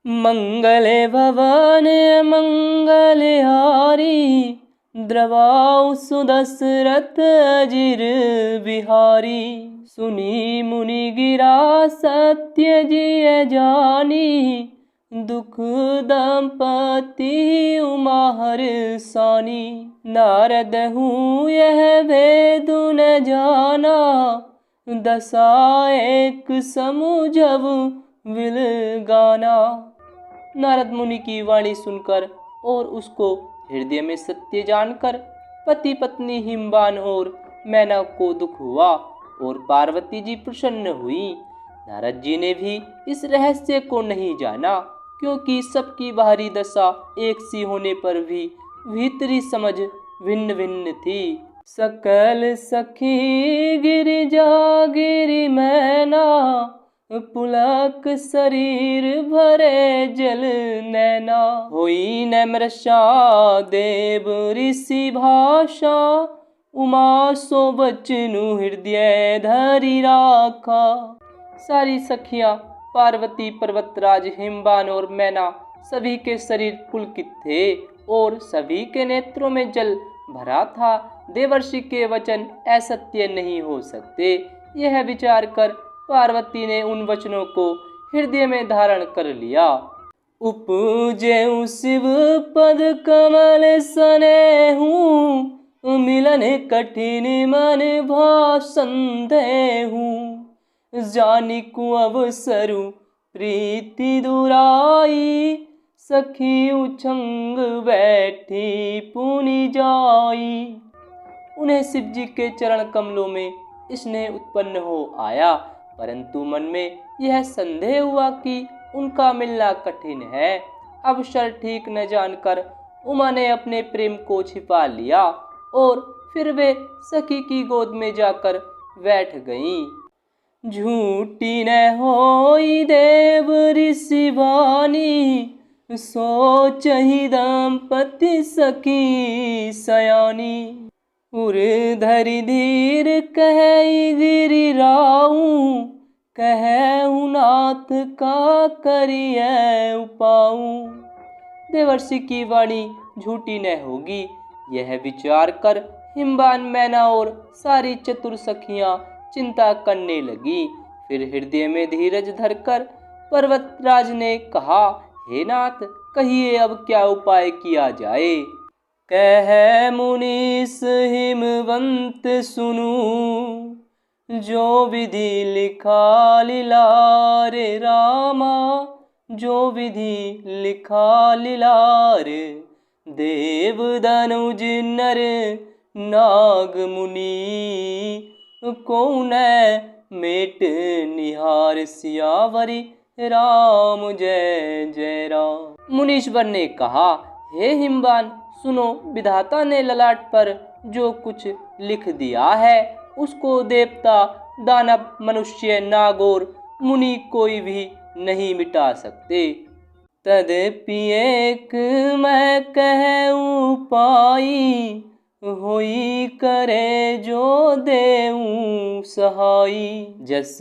मंगले भवन मंगले हारी, द्रवाउ सुदशरथ अजिर बिहारी। सुनी मुनि गिरा सत्य जिय जानी, दुख दंपति उमा हर सानी। नारद हूँ यह भेद न जाना, दशा एक समुझब विल गाना। नारद मुनि की वाणी सुनकर और उसको हृदय में सत्य जानकर पति पत्नी हिमवान और मैना को दुख हुआ और पार्वती जी प्रसन्न हुई। नारद जी ने भी इस रहस्य को नहीं जाना, क्योंकि सबकी बाहरी दशा एक सी होने पर भी भीतरी समझ भिन्न भिन्न थी। सकल सखी गिरिजा गिरि मैना, पुलक शरीर भरे जल नैना। होई नम्रसा देव ऋषि भाषा, उमा सो बचनु हृदय धरि राखा। सारी सखियां पार्वती, पर्वतराज, हिमवान और मैना सभी के शरीर पुलकित थे और सभी के नेत्रों में जल भरा था। देवर्षि के वचन असत्य नहीं हो सकते, यह विचार कर पार्वती ने उन वचनों को हृदय में धारण कर लिया। उपजेउ शिव पद कमल सनेहू, मिलन कठिन मन भासंदेहू। जानिकु अवसरु प्रीति दुराई, सखी उछंग बैठी पुनि जाई। उन्हें शिव जी के चरण कमलों में स्नेह उत्पन्न हो आया, परंतु मन में यह संदेह हुआ कि उनका मिलना कठिन है। अवसर ठीक न जानकर उमा ने अपने प्रेम को छिपा लिया और फिर वे सखी की गोद में जाकर बैठ गईं। झूठी न होई देव ऋषि वाणी, सोचहि दंपति सखी सयानी। उर धरि धीर कहि गिरि राऊ, कहु नाथ का करियै उपाऊ। देवर्षि की वाणी झूठी न होगी, यह विचार कर हिमवान, मैना और सारी चतुर सखियां चिंता करने लगी। फिर हृदय में धीरज धरकर पर्वतराज ने कहा, हे नाथ, कहिए अब क्या उपाय किया जाए। कह मुनीस हिमवंत सुनू, जो विधि लिखा लीलार रामा। जो विधि लिखा लीलार, देव दनुज नर नाग मुनि। कौन मेट निहार सियावरी, राम जय जय राम। मुनीश्वर ने कहा, हे हिमवान, सुनो, विधाता ने ललाट पर जो कुछ लिख दिया है उसको देवता, दानव, मनुष्य, नाग और मुनि कोई भी नहीं मिटा सकते। तद्यपि एक मैं कहूँ पाई, होई करे जो देऊँ सहाई। जस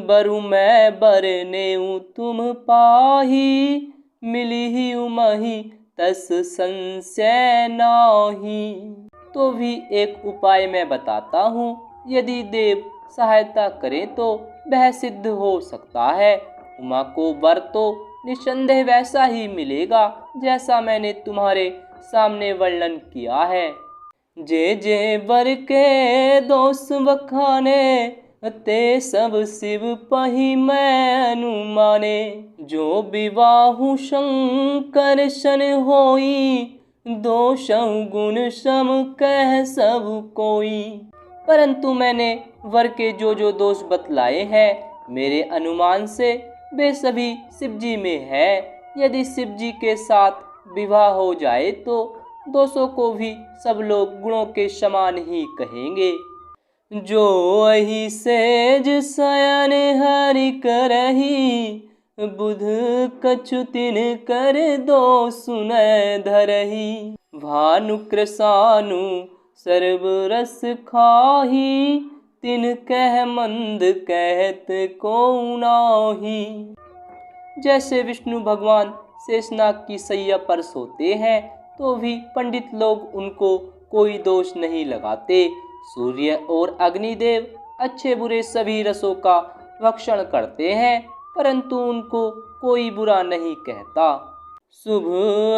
बरु मैं बरनेऊँ तुम पाही, मिली उमहि तस संशय नाही। तो भी एक उपाय मैं बताता हूँ, यदि देव सहायता करें तो वह सिद्ध हो सकता है। उमा को वर तो निसंदेह वैसा ही मिलेगा जैसा मैंने तुम्हारे सामने वर्णन किया है। जे जे वर के दोष बखाने, ते सब शिव पहि मैं अनुमाने। जो विवाहु शंकर सन होई, दोषं गुण सम कह सब कोई। परंतु मैंने वर के जो दोष बतलाए हैं, मेरे अनुमान से वे सभी शिव जी में है। यदि शिव जी के साथ विवाह हो जाए तो दोषों को भी सब लोग गुणों के समान ही कहेंगे। जो अहि सेज शयन हरि करही, बुध कछु तिन कर दो सुनय धरही। भानु कृसानु सर्व रस खाही, तिन कह मंद कहत को नाही। जैसे विष्णु भगवान शेषनाग की सैया पर सोते हैं तो भी पंडित लोग उनको कोई दोष नहीं लगाते। सूर्य और अग्निदेव अच्छे बुरे सभी रसों का भक्षण करते हैं, परंतु उनको कोई बुरा नहीं कहता। शुभ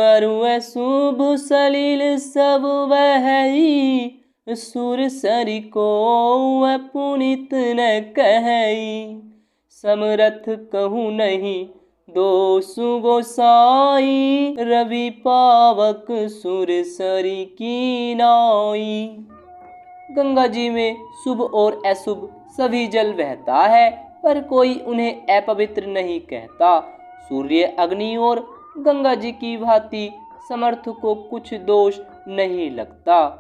अरु अशुभ सलिल सब वही, सुर सरि को पुनित न कहई। समरथ कहूँ नहीं दोषु गोसाई, रवि पावक सुर सरि की नाई। गंगा जी में शुभ और अशुभ सभी जल बहता है, पर कोई उन्हें अपवित्र नहीं कहता। सूर्य, अग्नि और गंगा जी की भांति समर्थ को कुछ दोष नहीं लगता।